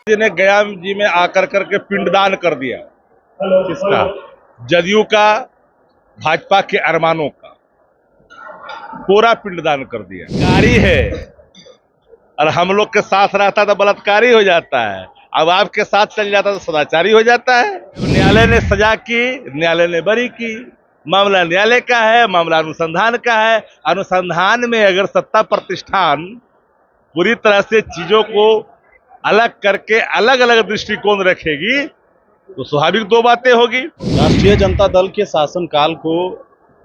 जी ने गया जी में आकर करके पिंडदान कर दिया। किसका? जदयू का, भाजपा के अरमानों का पूरा पिंडदान कर दिया। कारी है और हम लोग के साथ रहता तो बलात्कारी हो जाता है, अब आपके साथ चल जाता तो सदाचारी हो जाता है। न्यायालय ने सजा की, न्यायालय ने बरी की। मामला न्यायालय का है, मामला अनुसंधान का है। अनुसंधान में अगर सत्ता प्रतिष्ठान पूरी तरह से चीजों को अलग करके अलग अलग दृष्टिकोण रखेगी तो स्वाभाविक दो बातें होगी। राष्ट्रीय जनता दल के शासनकाल को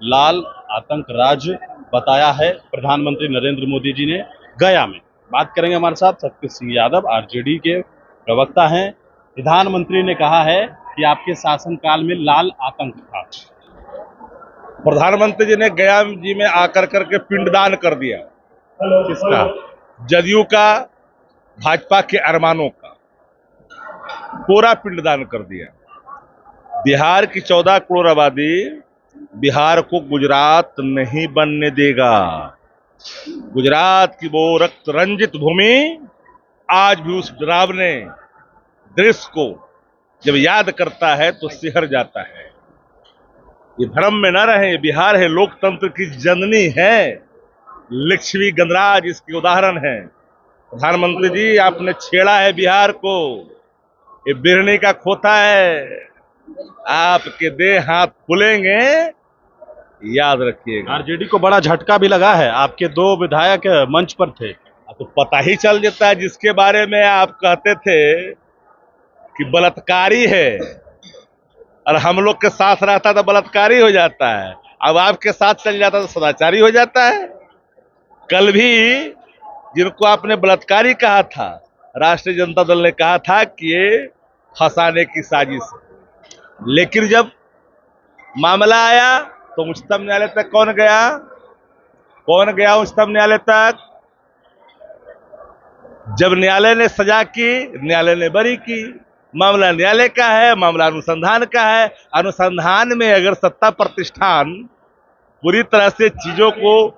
लाल आतंक राज बताया है प्रधानमंत्री नरेंद्र मोदी जी ने गया में। बात करेंगे हमारे साथ शक्ति सिंह यादव, आरजेडी के प्रवक्ता हैं। प्रधानमंत्री ने कहा है कि आपके शासनकाल में लाल आतंक था। प्रधानमंत्री जी ने गया जी में आकर करके पिंडदान कर दिया। किसका? जदयू का, भाजपा के अरमानों का पूरा पिंडदान कर दिया। बिहार की 14 करोड़ आबादी बिहार को गुजरात नहीं बनने देगा। गुजरात की वो रक्त रंजित भूमि आज भी उस डरावने दृश्य को जब याद करता है तो सिहर जाता है। ये भ्रम में न रहे, बिहार है लोकतंत्र की जननी है। लक्ष्मी गणराज इसके उदाहरण है। प्रधानमंत्री जी, आपने छेड़ा है बिहार को, ये बिरनी का खोता है। आपके दे हाथ खुलेंगे, याद रखिएगा। आरजेडी को बड़ा झटका भी लगा है, आपके 2 विधायक मंच पर थे। तो पता ही चल जाता है, जिसके बारे में आप कहते थे कि बलात्कारी है और हम लोग के साथ रहता तो बलात्कारी हो जाता है, अब आपके साथ चल जाता तो सदाचारी हो जाता है। कल भी जिनको आपने बलात्कारी कहा था, राष्ट्रीय जनता दल ने कहा था कि ये फंसाने की साजिश है। लेकिन जब मामला आया तो उच्चतम न्यायालय तक कौन गया? कौन गया उच्चतम न्यायालय तक? जब न्यायालय ने सजा की, न्यायालय ने बरी की। मामला न्यायालय का है, मामला अनुसंधान का है। अनुसंधान में अगर सत्ता प्रतिष्ठान पूरी तरह से चीजों को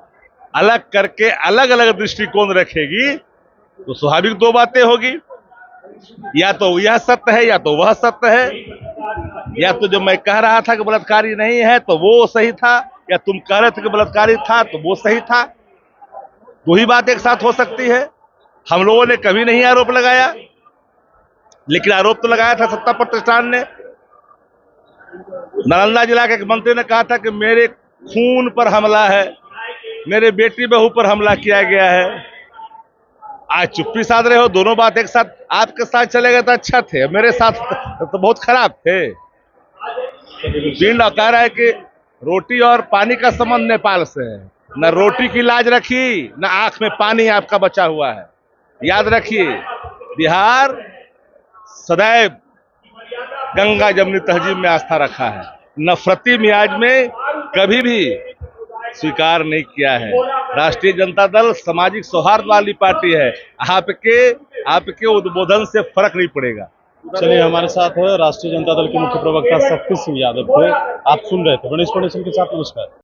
अलग करके अलग अलग दृष्टिकोण रखेगी तो स्वाभाविक दो बातें होगी। या तो यह सत्य है या तो वह सत्य है, या तो जो मैं कह रहा था कि बलात्कारी नहीं है तो वो सही था, या तुम कह रहे थे कि बलात्कारी था तो वो सही था। दो ही बात एक साथ हो सकती है। हम लोगों ने कभी नहीं आरोप लगाया, लेकिन आरोप तो लगाया था सत्ता प्रतिष्ठान ने। नालंदा जिला के एक मंत्री ने कहा था कि मेरे खून पर हमला है, मेरे बेटी बहू पर हमला किया गया है। आज चुप्पी साध रहे हो। दोनों बात एक साथ, आपके साथ चले गए तो अच्छा थे, मेरे साथ तो बहुत खराब थे। कह रहा है कि रोटी और पानी का संबंध नेपाल से है। न रोटी की लाज रखी, न आंख में पानी आपका बचा हुआ है। याद रखिए, बिहार सदैव गंगा जमुनी तहजीब में आस्था रखा है, नफरती मियाज में कभी भी स्वीकार नहीं किया है। राष्ट्रीय जनता दल सामाजिक सौहार्द वाली पार्टी है। आपके उद्बोधन से फर्क नहीं पड़ेगा। चलिए, हमारे साथ राष्ट्रीय जनता दल के मुख्य प्रवक्ता शक्ति सिंह यादव थे। आप सुन रहे थे गणेश फाउंडेशन के साथ। नमस्कार।